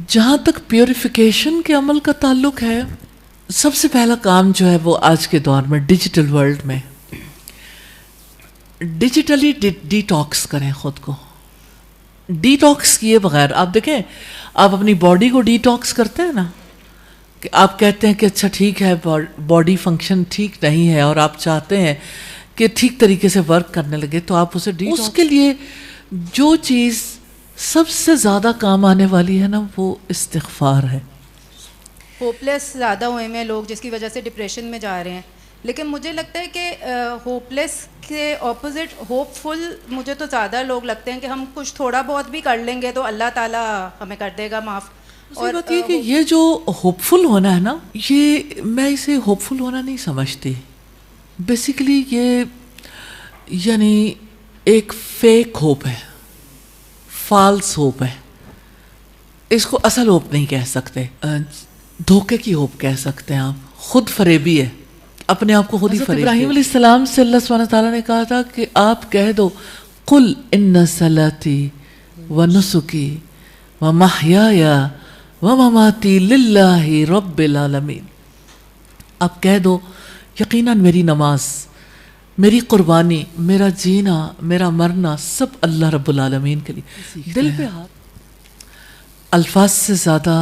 جہاں تک پیوریفیکیشن کے عمل کا تعلق ہے، سب سے پہلا کام جو ہے وہ آج کے دور میں ڈیجیٹل ورلڈ میں ڈیجیٹلی ڈی ٹاکس کریں خود کو. ڈی ٹاکس کیے بغیر آپ دیکھیں، آپ اپنی باڈی کو ڈی ٹاکس کرتے ہیں نا، کہ آپ کہتے ہیں کہ اچھا ٹھیک ہے باڈی فنکشن ٹھیک نہیں ہے اور آپ چاہتے ہیں کہ ٹھیک طریقے سے ورک کرنے لگے، تو آپ اسے ڈی اس کے لیے جو چیز سب سے زیادہ کام آنے والی ہے نا وہ استغفار ہے. ہوپلیس زیادہ ہوئے ہیں لوگ، جس کی وجہ سے ڈپریشن میں جا رہے ہیں. لیکن مجھے لگتا ہے کہ ہوپلیس کے اپوزٹ ہوپ فل مجھے تو زیادہ لوگ لگتے ہیں کہ ہم کچھ تھوڑا بہت بھی کر لیں گے تو اللہ تعالیٰ ہمیں کر دے گا معاف. اور بات یہ کہ یہ جو ہوپ فل ہونا ہے نا، یہ میں اسے ہوپ فل ہونا نہیں سمجھتی. بیسیکلی یہ یعنی ایک فیک ہوپ ہے، فالس ہوپ ہے. اس کو اصل ہوپ نہیں کہہ سکتے، دھوکے کی ہوپ کہہ سکتے ہیں آپ. خود فریبی ہے، اپنے آپ کو خود ہی فریب. ابراہیم علیہ السلام سے اللہ سبحانہ تعالیٰ نے کہا تھا کہ آپ کہہ دو قل ان صلاتی ونسکی ومحیای ومماتی للہ رب العالمین. آپ کہہ دو یقیناً میری نماز، میری قربانی، میرا جینا، میرا مرنا سب اللہ رب العالمین کے لیے. دل پہ ہاتھ. الفاظ سے زیادہ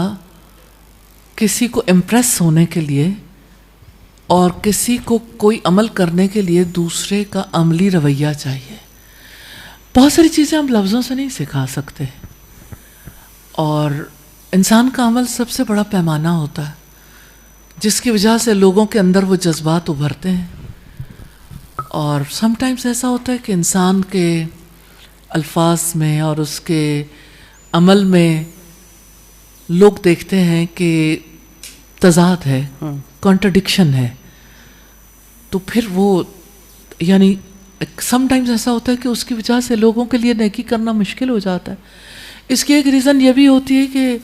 کسی کو امپریس ہونے کے لیے اور کسی کو کوئی عمل کرنے کے لیے دوسرے کا عملی رویہ چاہیے. بہت ساری چیزیں ہم لفظوں سے نہیں سکھا سکتے، اور انسان کا عمل سب سے بڑا پیمانہ ہوتا ہے جس کی وجہ سے لوگوں کے اندر وہ جذبات ابھرتے ہیں. اور سم ٹائمز ایسا ہوتا ہے کہ انسان کے الفاظ میں اور اس کے عمل میں لوگ دیکھتے ہیں کہ تضاد ہے، کانٹرڈکشن ہے، تو پھر وہ یعنی سم ٹائمز ایسا ہوتا ہے کہ اس کی وجہ سے لوگوں کے لیے نیکی کرنا مشکل ہو جاتا ہے. اس کی ایک ریزن یہ بھی ہوتی ہے کہ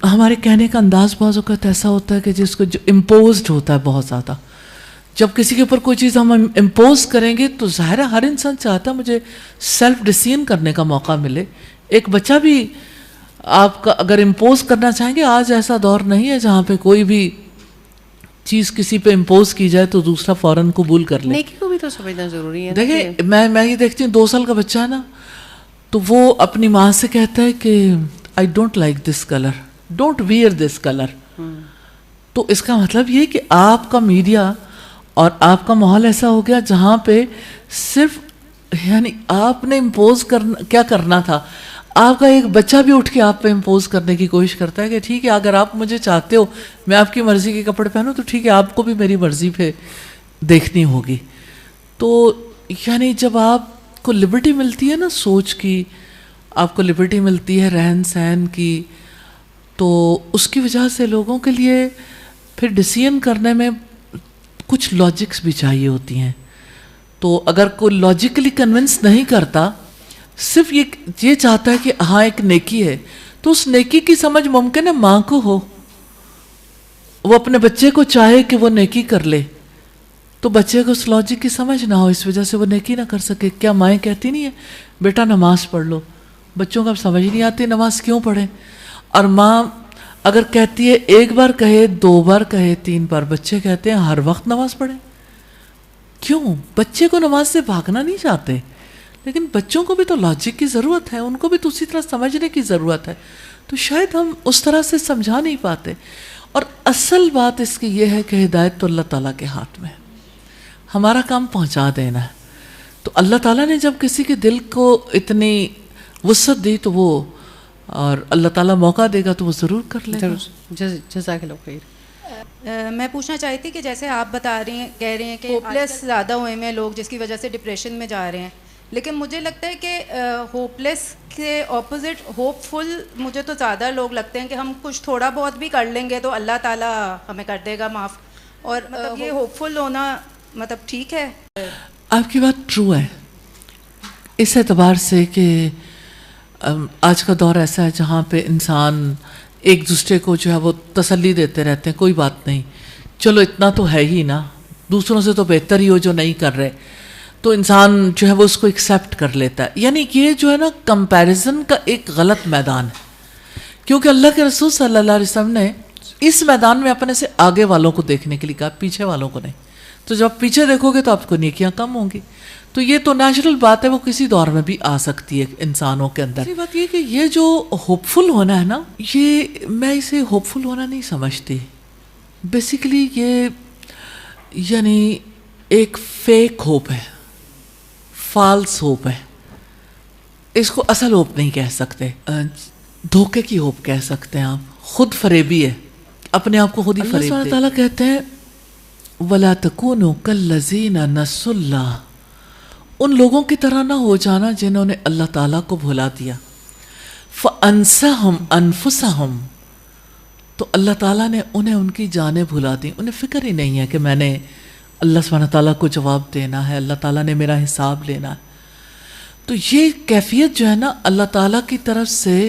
ہمارے کہنے کا انداز بعض اوقات ایسا ہوتا ہے کہ جس کو جو امپوزڈ ہوتا ہے بہت زیادہ. جب کسی کے اوپر کوئی چیز ہم امپوز کریں گے تو ظاہر ہے ہر انسان چاہتا ہے مجھے سیلف ڈسین کرنے کا موقع ملے. ایک بچہ بھی آپ کا اگر امپوز کرنا چاہیں گے، آج ایسا دور نہیں ہے جہاں پہ کوئی بھی چیز کسی پہ امپوز کی جائے تو دوسرا فوراً قبول کر لے. نیکی کو بھی تو سمجھنا ضروری ہے. دیکھیں میں یہ دیکھتی ہوں 2 سال کا بچہ ہے نا، تو وہ اپنی ماں سے کہتا ہے کہ I don't like this colour, don't where this colour. تو اس کا مطلب یہ کہ آپ کا میڈیا اور آپ کا ماحول ایسا ہو گیا جہاں پہ صرف یعنی آپ نے امپوز کیا کرنا تھا. آپ کا ایک بچہ بھی اٹھ کے آپ پہ امپوز کرنے کی کوشش کرتا ہے کہ ٹھیک ہے اگر آپ مجھے چاہتے ہو میں آپ کی مرضی کے کپڑے پہنوں تو ٹھیک ہے آپ کو بھی میری مرضی پہ دیکھنی ہوگی. تو یعنی جب آپ کو لبرٹی ملتی ہے نا سوچ کی، آپ کو لبرٹی ملتی ہے رہن سہن کی، تو اس کی وجہ سے لوگوں کے لیے پھر ڈیسیژن کرنے میں کچھ لاجکس بھی چاہیے ہوتی ہیں. تو اگر کوئی لاجیکلی کنونس نہیں کرتا، صرف یہ چاہتا ہے کہ ہاں ایک نیکی ہے، تو اس نیکی کی سمجھ ممکن ہے ماں کو ہو، وہ اپنے بچے کو چاہے کہ وہ نیکی کر لے، تو بچے کو اس لاجک کی سمجھ نہ ہو، اس وجہ سے وہ نیکی نہ کر سکے. کیا مائیں کہتی نہیں ہیں بیٹا نماز پڑھ لو؟ بچوں کو اب سمجھ نہیں آتی نماز کیوں پڑھیں. اور ماں اگر کہتی ہے 1 بار کہے، 2 بار کہے، 3 بار، بچے کہتے ہیں ہر وقت نماز پڑھیں. کیوں؟ بچے کو نماز سے بھاگنا نہیں چاہتے، لیکن بچوں کو بھی تو لاجک کی ضرورت ہے، ان کو بھی تو اسی طرح سمجھنے کی ضرورت ہے. تو شاید ہم اس طرح سے سمجھا نہیں پاتے. اور اصل بات اس کی یہ ہے کہ ہدایت تو اللہ تعالیٰ کے ہاتھ میں ہے، ہمارا کام پہنچا دینا ہے. تو اللہ تعالیٰ نے جب کسی کے دل کو اتنی وسعت دی تو وہ، اور اللہ تعالیٰ موقع دے گا تو وہ ضرور کر لے گا. جزاک اللہ خیر. میں پوچھنا چاہتی تھی کہ جیسے آپ بتا رہی ہیں، کہہ رہی ہیں کہ ہوپلیس زیادہ ہوئے ہیں لوگ جس کی وجہ سے ڈپریشن میں جا رہے ہیں، لیکن مجھے لگتا ہے کہ ہوپلیس کے اپوزٹ ہوپ فل مجھے تو زیادہ لوگ لگتے ہیں کہ ہم کچھ تھوڑا بہت بھی کر لیں گے تو اللہ تعالیٰ ہمیں کر دے گا معاف. اور مطلب یہ ہوپ فل ہونا مطلب ٹھیک ہے؟ آپ کی بات ٹرو ہے اس اعتبار سے کہ آج کا دور ایسا ہے جہاں پہ انسان ایک دوسرے کو جو ہے وہ تسلی دیتے رہتے ہیں، کوئی بات نہیں، چلو اتنا تو ہے ہی نا، دوسروں سے تو بہتر ہی ہو جو نہیں کر رہے، تو انسان جو ہے وہ اس کو ایکسیپٹ کر لیتا ہے. یعنی یہ جو ہے نا کمپیریزن کا ایک غلط میدان ہے کیونکہ اللہ کے رسول صلی اللہ علیہ وسلم نے اس میدان میں اپنے سے آگے والوں کو دیکھنے کے لیے کہا، پیچھے والوں کو نہیں. تو جب آپ پیچھے دیکھو گے تو آپ کو نیکیاں کم ہوں گی. تو یہ تو نیچرل بات ہے، وہ کسی دور میں بھی آ سکتی ہے انسانوں کے اندر. بات یہ کہ یہ جو ہوپ فل ہونا ہے نا، یہ میں اسے ہوپ فل ہونا نہیں سمجھتی. بیسیکلی یہ یعنی ایک فیک ہوپ ہے، فالس ہوپ ہے. اس کو اصل ہوپ نہیں کہہ سکتے، دھوکے کی ہوپ کہہ سکتے ہیں آپ. خود فریبی ہے، اپنے آپ کو خود ہی فریب دے. اللہ تعالیٰ کہتے ہیں وَلَا تَكُونُوا كَالَّذِينَ نَسُوا اللَّهَ، ان لوگوں کی طرح نہ ہو جانا جنہوں نے اللہ تعالیٰ کو بھلا دیا. فَأَنسَاهُمْ أَنفُسَهُمْ، تو اللہ تعالیٰ نے انہیں ان کی جانیں بھلا دی. انہیں فکر ہی نہیں ہے کہ میں نے اللہ سبحانہ تعالیٰ کو جواب دینا ہے، اللہ تعالیٰ نے میرا حساب لینا ہے. تو یہ کیفیت جو ہے نا اللہ تعالیٰ کی طرف سے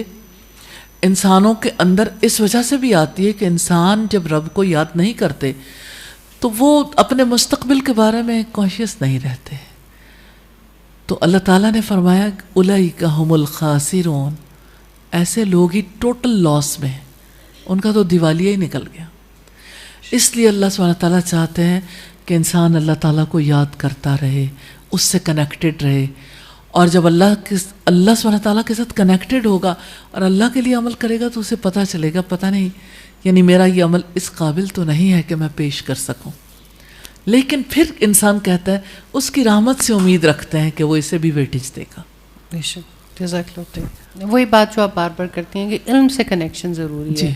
انسانوں کے اندر اس وجہ سے بھی آتی ہے کہ انسان جب رب کو یاد نہیں کرتے تو وہ اپنے مستقبل کے بارے میں کانشیس نہیں رہتے. تو اللہ تعالیٰ نے فرمایا اولئک ھم الخاسرون، ایسے لوگ ہی ٹوٹل لاس میں، ان کا تو دیوالیہ ہی نکل گیا. اس لیے اللہ سبحانہ تعالیٰ چاہتے ہیں کہ انسان اللہ تعالیٰ کو یاد کرتا رہے، اس سے کنیکٹڈ رہے. اور جب اللہ سبحانہ تعالیٰ کے ساتھ کنیکٹڈ ہوگا اور اللہ کے لیے عمل کرے گا تو اسے پتہ چلے گا پتہ نہیں یعنی میرا یہ عمل اس قابل تو نہیں ہے کہ میں پیش کر سکوں. لیکن پھر انسان کہتا ہے اس کی رحمت سے امید رکھتے ہیں کہ وہ اسے بھی ویٹیج دے گا. بے شک، جزاک اللہ خیر. وہی بات جو آپ بار بار کرتی ہیں کہ علم سے کنیکشن ضروری ہے،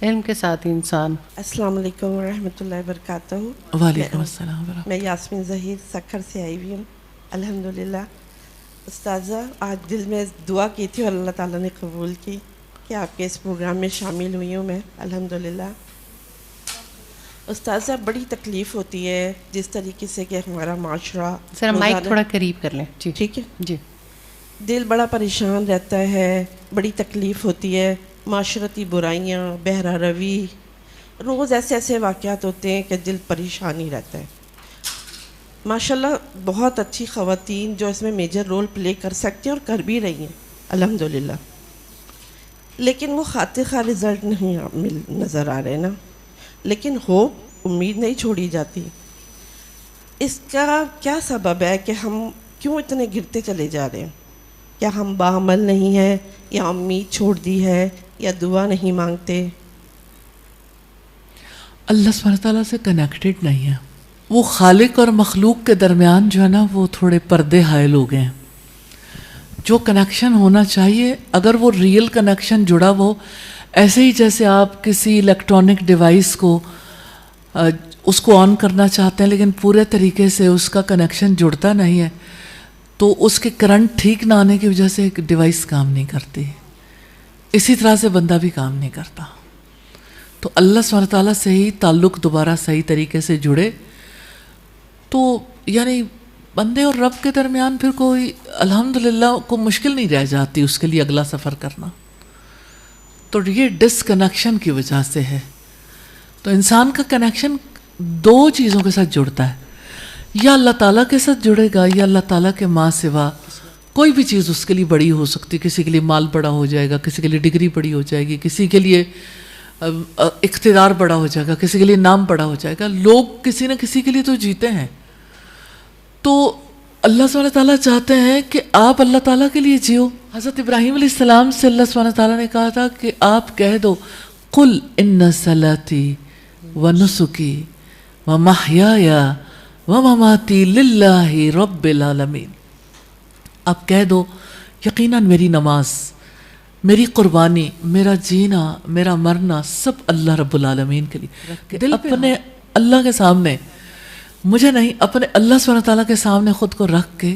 علم کے ساتھ ہی انسان. السلام علیکم ورحمۃ اللہ وبرکاتہ. وعلیکم السلام ورحمۃ. میں یاسمین ظہیر سکھر سے آئی ہوئی ہوں. الحمدللہ استاذہ، آج دل میں دعا کی تھی اور اللہ تعالیٰ نے قبول کی کہ آپ کے اس پروگرام میں شامل ہوئی ہوں میں. الحمدللہ استاذہ، بڑی تکلیف ہوتی ہے جس طریقے سے کہ ہمارا معاشرہ، سر مائک تھوڑا قریب کر لیں. جی ٹھیک ہے جی. دل بڑا پریشان رہتا ہے، بڑی تکلیف ہوتی ہے. معاشرتی برائیاں، بہرہ روی، روز ایسے ایسے واقعات ہوتے ہیں کہ دل پریشان ہی رہتا ہے. ماشاءاللہ بہت اچھی خواتین جو اس میں میجر رول پلے کر سکتی ہیں اور کر بھی رہی ہیں الحمدللہ، لیکن وہ خاطر خواہ رزلٹ نہیں نظر آ رہے نا. لیکن ہوپ، امید نہیں چھوڑی جاتی. اس کا کیا سبب ہے کہ ہم کیوں اتنے گرتے چلے جا رہے ہیں؟ کیا ہم باعمل نہیں ہیں، یا امید چھوڑ دی ہے، یا دعا نہیں مانگتے؟ اللہ سبحانہ تعالیٰ سے کنیکٹڈ نہیں ہے. وہ خالق اور مخلوق کے درمیان جو ہے نا وہ تھوڑے پردے حائل ہو گئے ہیں. جو کنیکشن ہونا چاہیے اگر وہ ریئل کنیکشن جڑا وہ ایسے ہی جیسے آپ کسی الیکٹرانک ڈیوائس کو اس کو آن کرنا چاہتے ہیں لیکن پورے طریقے سے اس کا کنیکشن جڑتا نہیں ہے تو اس کے کرنٹ ٹھیک نہ آنے کی وجہ سے ایک ڈیوائس کام نہیں کرتی. اسی طرح سے بندہ بھی کام نہیں کرتا. تو اللہ سبحانہ تعالیٰ سے ہی تعلق دوبارہ صحیح طریقے سے جڑے تو یعنی بندے اور رب کے درمیان پھر کوئی الحمدللہ کو مشکل نہیں رہ جاتی اس کے لیے اگلا سفر کرنا. تو یہ ڈسکنیکشن کی وجہ سے ہے. تو انسان کا کنیکشن دو چیزوں کے ساتھ جڑتا ہے، یا اللہ تعالیٰ کے ساتھ جڑے گا یا اللہ تعالیٰ کے ماں سوا کوئی بھی چیز اس کے لیے بڑی ہو سکتی. کسی کے لیے مال بڑا ہو جائے گا، کسی کے لیے ڈگری بڑی ہو جائے گی، کسی کے لیے اقتدار بڑا ہو جائے گا، کسی کے لیے نام بڑا ہو جائے گا. لوگ کسی نہ کسی کے لیے تو جیتے ہیں. تو اللہ سبحانہ تعالیٰ چاہتے ہیں کہ آپ اللہ تعالیٰ کے لیے جیو. حضرت ابراہیم علیہ السلام سے اللہ سبحانہ تعالیٰ نے کہا تھا کہ آپ کہہ دو قل ان صلاتی و نسکی و محیای و مماتی للہ رب العالمین. آپ کہہ دو یقیناً میری نماز، میری قربانی، میرا جینا، میرا مرنا سب اللہ رب العالمین کے لیے. دل اپنے اللہ کے سامنے، مجھے نہیں، اپنے اللہ سبحانہ تعالیٰ کے سامنے خود کو رکھ کے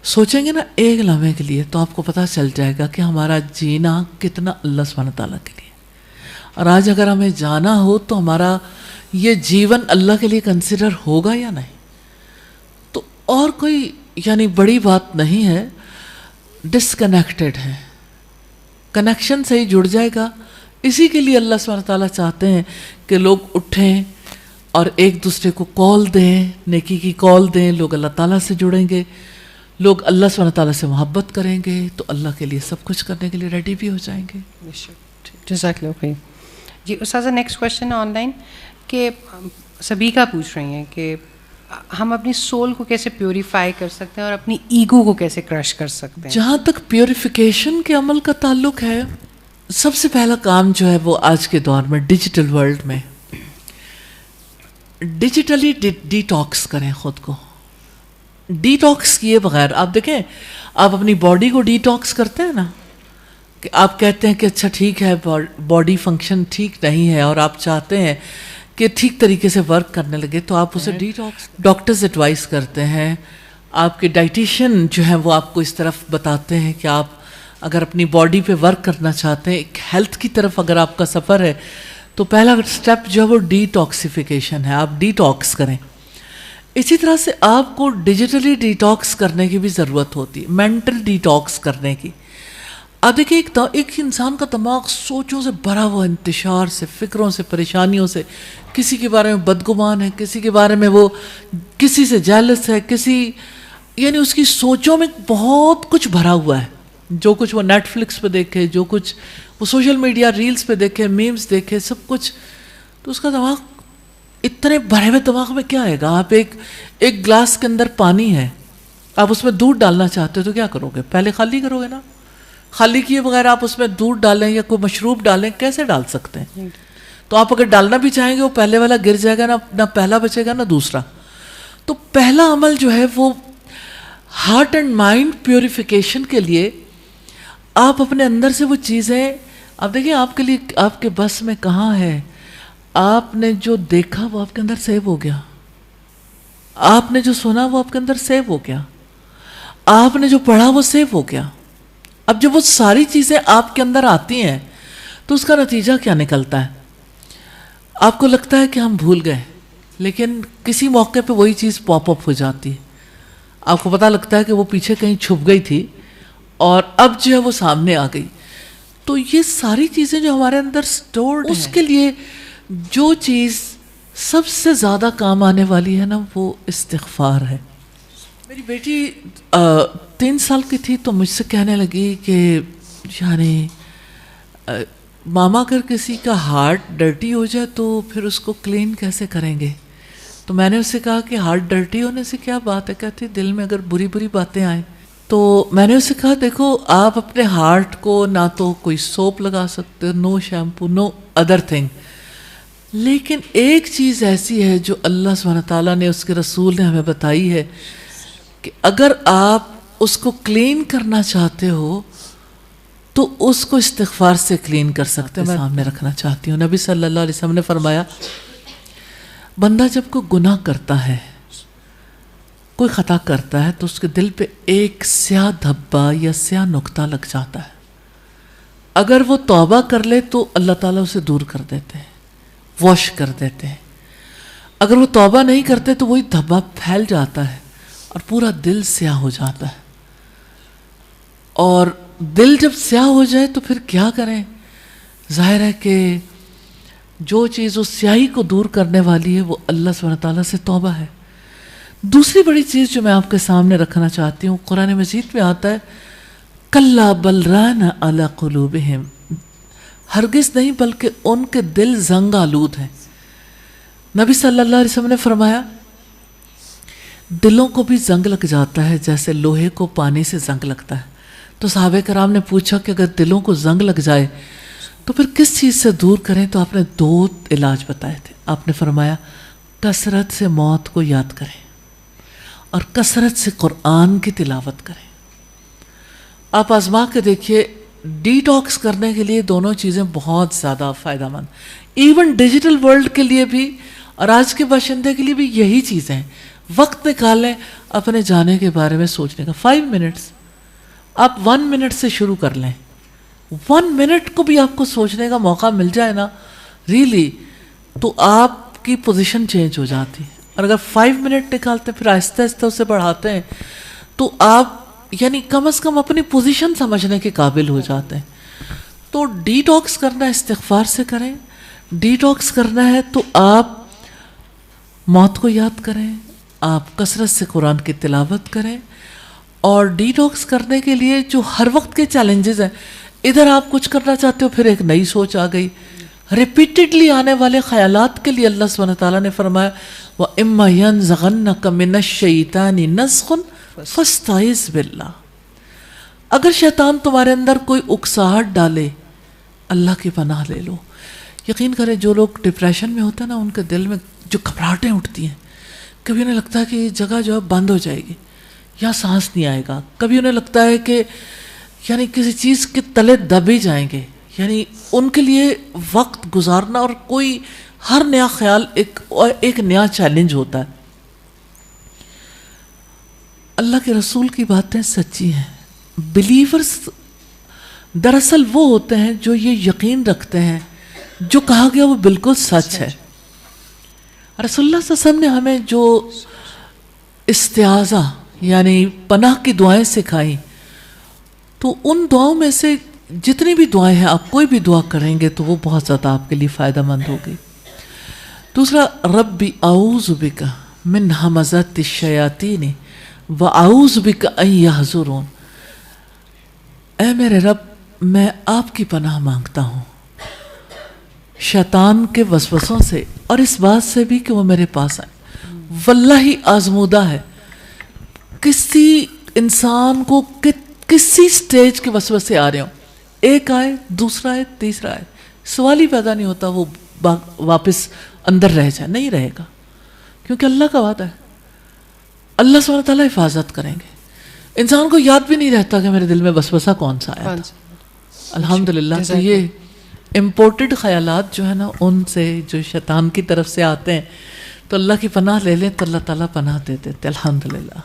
سوچیں گے نا ایک لمحے کے لیے تو آپ کو پتہ چل جائے گا کہ ہمارا جینا کتنا اللہ سبحانہ تعالیٰ کے لیے. اور آج اگر ہمیں جانا ہو تو ہمارا یہ جیون اللہ کے لیے کنسیڈر ہوگا یا نہیں. تو اور کوئی یعنی بڑی بات نہیں ہے، ڈسکنیکٹڈ ہے. کنیکشن سے ہی جڑ جائے گا. اسی کے لیے اللہ سبحانہ تعالیٰ چاہتے ہیں کہ لوگ اٹھیں اور ایک دوسرے کو کال دیں، نیکی کی کال دیں. لوگ اللہ تعالیٰ سے جڑیں گے لوگ اللہ سبحانہ تعالیٰ سے محبت کریں گے تو اللہ کے لیے سب کچھ کرنے کے لیے ریڈی بھی ہو جائیں گے. جزاک اللہ خیر. جی استاذہ نیکسٹ کویشچن آن لائن کہ سبیکہ پوچھ رہی ہیں کہ ہم اپنی سول کو کیسے پیوریفائی کر سکتے ہیں اور اپنی ایگو کو کیسے کرش کر سکتے ہیں. جہاں تک پیوریفیکیشن کے عمل کا تعلق ہے، سب سے پہلا کام جو ہے وہ آج کے دور میں ڈیجیٹل ورلڈ میں ڈیجیٹلی ڈیٹاکس کریں خود کو. ڈیٹاکس کیے بغیر آپ دیکھیں، آپ اپنی باڈی کو ڈیٹاکس کرتے ہیں نا، کہ آپ کہتے ہیں کہ اچھا ٹھیک ہے باڈی فنکشن ٹھیک نہیں ہے اور آپ چاہتے ہیں کہ ٹھیک طریقے سے ورک کرنے لگے تو آپ اسے ڈیٹاکس. ڈاکٹرز ایڈوائز کرتے ہیں، آپ کے ڈائٹیشین جو ہیں وہ آپ کو اس طرف بتاتے ہیں کہ آپ اگر اپنی باڈی پہ ورک کرنا چاہتے ہیں، ایک ہیلتھ کی طرف اگر آپ کا سفر ہے تو پہلا سٹیپ جو ہے وہ ڈیٹاکسیفیکیشن ہے، آپ ڈیٹاکس کریں. اسی طرح سے آپ کو ڈیجیٹلی ڈیٹاکس کرنے کی بھی ضرورت ہوتی ہے، مینٹل ڈیٹاکس کرنے کی. اب دیکھیں ایک انسان کا دماغ سوچوں سے بھرا ہوا، انتشار سے، فکروں سے، پریشانیوں سے، کسی کے بارے میں بدگمان ہے، کسی کے بارے میں وہ کسی سے جیلس ہے، یعنی اس کی سوچوں میں بہت کچھ بھرا ہوا ہے. جو کچھ وہ نیٹ فلکس پہ دیکھے، جو کچھ وہ سوشل میڈیا ریلز پہ دیکھے، میمز دیکھے، سب کچھ، تو اس کا دماغ اتنے بھرے ہوئے دماغ میں کیا آئے گا. آپ ایک گلاس کے اندر پانی ہے، آپ اس میں دودھ ڈالنا چاہتے ہو تو کیا کرو گے؟ پہلے خالی کرو گے نا. خالی کیے بغیر آپ اس میں دودھ ڈالیں یا کوئی مشروب ڈالیں، کیسے ڈال سکتے ہیں؟ تو آپ اگر ڈالنا بھی چاہیں گے وہ پہلے والا گر جائے گا، نہ پہلا بچے گا نہ دوسرا. تو پہلا عمل جو ہے وہ ہارٹ اینڈ مائنڈ پیوریفیکیشن کے لیے آپ اپنے اندر سے وہ چیزیں، آپ دیکھیں آپ کے لیے آپ کے بس میں کہاں ہے. آپ نے جو دیکھا وہ آپ کے اندر سیو ہو گیا، آپ نے جو سنا وہ آپ کے اندر سیو ہو گیا، آپ نے جو پڑھا وہ سیو ہو گیا. اب جب وہ ساری چیزیں آپ کے اندر آتی ہیں تو اس کا نتیجہ کیا نکلتا ہے؟ آپ کو لگتا ہے کہ ہم بھول گئے، لیکن کسی موقع پہ وہی چیز پاپ اپ ہو جاتی ہے. آپ کو پتہ لگتا ہے کہ وہ پیچھے کہیں چھپ گئی تھی اور اب جو ہے وہ سامنے آ گئی. تو یہ ساری چیزیں جو ہمارے اندر سٹورڈ ہیں، اس کے لیے جو چیز سب سے زیادہ کام آنے والی ہے نا وہ استغفار ہے. میری بیٹی 3 سال کی تھی تو مجھ سے کہنے لگی کہ یعنی ماما اگر کسی کا ہارٹ ڈرٹی ہو جائے تو پھر اس کو کلین کیسے کریں گے؟ تو میں نے اس سے کہا کہ ہارٹ ڈرٹی ہونے سے کیا بات ہے؟ کہتی دل میں اگر بری باتیں آئیں. تو میں نے اسے کہا دیکھو آپ اپنے ہارٹ کو نہ تو کوئی سوپ لگا سکتے، نو شیمپو، نو ادر تھنگ، لیکن ایک چیز ایسی ہے جو اللہ سبحانہ تعالیٰ نے، اس کے رسول نے ہمیں بتائی ہے کہ اگر آپ اس کو کلین کرنا چاہتے ہو تو اس کو استغفار سے کلین کر سکتے. میں سامنے رکھنا چاہتی ہوں، نبی صلی اللہ علیہ وسلم نے فرمایا بندہ جب کوئی گناہ کرتا ہے، کوئی خطا کرتا ہے تو اس کے دل پہ ایک سیاہ دھبا یا سیاہ نقطہ لگ جاتا ہے. اگر وہ توبہ کر لے تو اللہ تعالیٰ اسے دور کر دیتے ہیں، واش کر دیتے ہیں. اگر وہ توبہ نہیں کرتے تو وہی دھبا پھیل جاتا ہے اور پورا دل سیاہ ہو جاتا ہے. اور دل جب سیاہ ہو جائے تو پھر کیا کریں؟ ظاہر ہے کہ جو چیز اس سیاہی کو دور کرنے والی ہے وہ اللہ سبحانہ تعالیٰ سے توبہ ہے. دوسری بڑی چیز جو میں آپ کے سامنے رکھنا چاہتی ہوں، قرآن مجید میں آتا ہے کلا بل ران علی قلوبہم، ہرگز نہیں بلکہ ان کے دل زنگ آلود ہیں. نبی صلی اللہ علیہ وسلم نے فرمایا دلوں کو بھی زنگ لگ جاتا ہے جیسے لوہے کو پانی سے زنگ لگتا ہے. تو صحابہ کرام نے پوچھا کہ اگر دلوں کو زنگ لگ جائے تو پھر کس چیز سے دور کریں؟ تو آپ نے 2 علاج بتائے تھے. آپ نے فرمایا کثرت سے موت کو یاد کریں اور کثرت سے قرآن کی تلاوت کریں. آپ آزما کے دیکھیے، ڈیٹاکس کرنے کے لیے دونوں چیزیں بہت زیادہ فائدہ مند، ایون ڈیجیٹل ورلڈ کے لیے بھی اور آج کے باشندے کے لیے بھی یہی چیزیں ہیں. وقت نکالیں اپنے جانے کے بارے میں سوچنے کا. 5 منٹس، آپ 1 منٹ سے شروع کر لیں. 1 منٹ کو بھی آپ کو سوچنے کا موقع مل جائے نا ریلی، تو آپ کی پوزیشن چینج ہو جاتی ہے. اور اگر 5 منٹ نکالتے پھر آہستہ آہستہ اسے بڑھاتے ہیں تو آپ یعنی کم از کم اپنی پوزیشن سمجھنے کے قابل ہو جاتے ہیں. تو ڈیٹاکس کرنا استغفار سے کریں. ڈیٹاکس کرنا ہے تو آپ موت کو یاد کریں، آپ کثرت سے قرآن کی تلاوت کریں اور ڈیٹاکس کرنے کے لیے جو ہر وقت کے چیلنجز ہیں، ادھر آپ کچھ کرنا چاہتے ہو، پھر ایک نئی سوچ آ گئی، ریپیٹڈلی آنے والے خیالات کے لیے اللہ سبحانہ تعالیٰ نے فرمایا وَإِمَّا يَنزَغَنَّكَ مِنَ الشَّيْطَانِ نَزْغٌ فَاسْتَعِذْ بِاللَّهِ، اگر شیطان تمہارے اندر کوئی اکساہٹ ڈالے اللہ کی پناہ لے لو۔ یقین کریں جو لوگ ڈپریشن میں ہوتے ہیں نا، ان کے دل میں جو گھبراہٹیں اٹھتی ہیں، کبھی انہیں لگتا ہے کہ یہ جگہ جو ہے بند ہو جائے گی یا سانس نہیں آئے گا، کبھی انہیں لگتا ہے کہ یعنی کسی چیز کے تلے دبے جائیں گے، یعنی ان کے لیے وقت گزارنا اور کوئی ہر نیا خیال ایک نیا چیلنج ہوتا ہے۔ اللہ کے رسول کی باتیں سچی ہیں۔ بلیورز دراصل وہ ہوتے ہیں جو یہ یقین رکھتے ہیں جو کہا گیا وہ بالکل سچ ہے۔ رسول اللہ صلی اللہ علیہ وسلم نے ہمیں جو استعاذہ یعنی پناہ کی دعائیں سکھائیں، تو ان دعاؤں میں سے جتنی بھی دعائیں ہیں آپ کوئی بھی دعا کریں گے تو وہ بہت زیادہ آپ کے لیے فائدہ مند ہوگی۔ دوسرا، ربی اعوذ بک من ہمزات الشیاطین واعوذ بک ان یحضرون، اے میرے رب میں آپ کی پناہ مانگتا ہوں شیطان کے وسوسوں سے اور اس بات سے بھی کہ وہ میرے پاس آئے۔ واللہ آزمودہ ہے کسی انسان کو کسی سٹیج کے وسوسے آ رہے ہوں، ایک آئے، دوسرا آئے، تیسرا آئے، سوال ہی پیدا نہیں ہوتا وہ واپس اندر رہ جائے، نہیں رہے گا، کیونکہ اللہ کا وعدہ ہے، اللہ سبحانہ تعالیٰ حفاظت کریں گے۔ انسان کو یاد بھی نہیں رہتا کہ میرے دل میں وسوسہ کون سا آیا تھا۔ الحمدللہ۔ تو یہ امپورٹڈ خیالات جو ہے نا، ان سے جو شیطان کی طرف سے آتے ہیں، تو اللہ کی پناہ لے لیں تو اللہ تعالیٰ پناہ دے دیتے، الحمدللہ۔